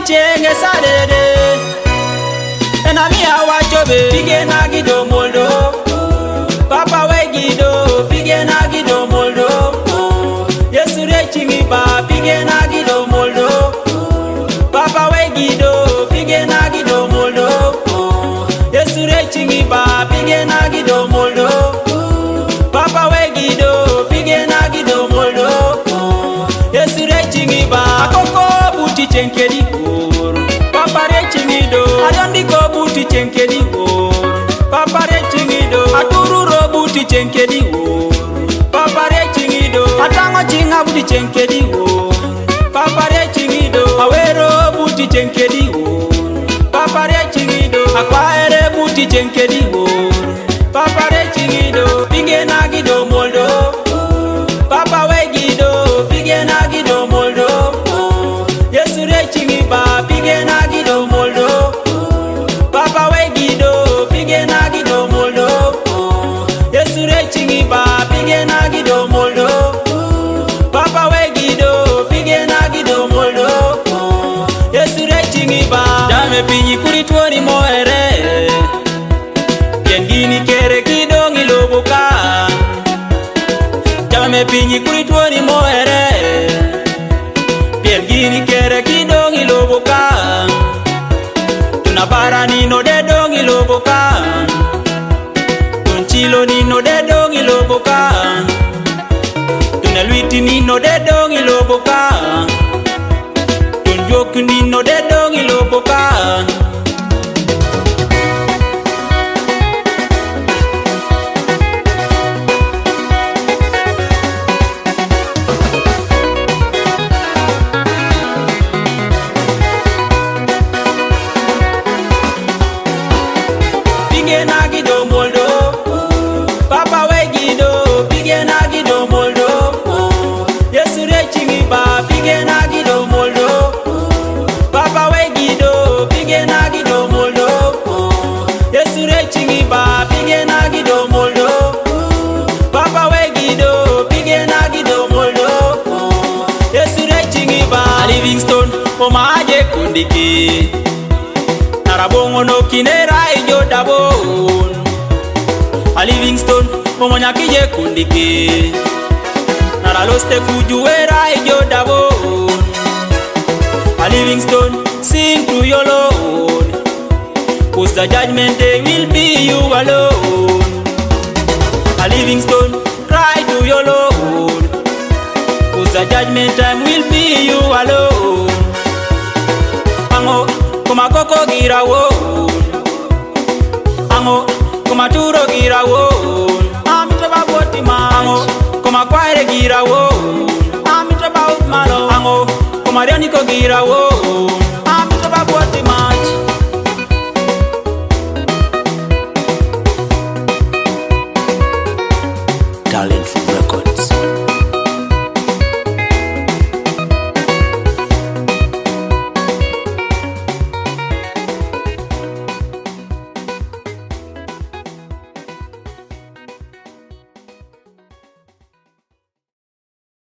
chenge sarede ena mi awachobe pige na gido moldo papa we gido pige na gido moldo Yesu Riei Cingi ba pige na gido moldo papa we gido pige na gido moldo Yesu Riei Cingi ba pige na gido moldo papa we gido pige na gido moldo Yesu Riei Cingi ba akoko buti chenkedi papa Riei Cingi do adondi ko buti chenkedi papa Riei Cingi do atururo buti chenkedi papa Riei Cingi do atango chinga buti chenkedi papa Riei Cingi do awero buti chenkedi papa Riei Cingi do akwaere buti chenkedi papa Riei Cingi do pige na gido moldo papa we gido pige na gido moldo Yesu Riei Cingi ba pige na gido moldo papa we gido pige na gido moldo Yesu Riei Cingi ba pige na gido moldo papa we gido pige na gido moldo Yesu Riei Cingi ba dame pinyi kuri tuoni moere yengini kere kidongi loboka dame pinyi kuri tuoni moere yengini kere kidongi loboka tunabara nino de dongi loboka tunchilo nino de dongi loboka tunalwiti nino de dongi loboka tunjok nino de dongi loboka pige na gido moldo papa we gido pige na gido moldo Yesu Riei Cingi ba pige na gido moldo papa we gido pige na gido moldo Yesu Riei Cingi ba pige na gido moldo papa we gido pige na gido moldo Yesu Riei Cingi ba Livingstone omaje kundiki narabongo no kinera ijo dabon a Livingstone momonya kije kundiki naraloste kujuera ijo dabon a Livingstone sing to your Lord, 'cause the judgment day will be you alone. A Livingstone cry to your Lord, 'cause the judgment time will be you alone. Ango Kuma koko gira wo ango kuma turo gira wo amita ba boti ma ango kuma kwaire gira wo amita ba malo ango kuma riani ko gira wo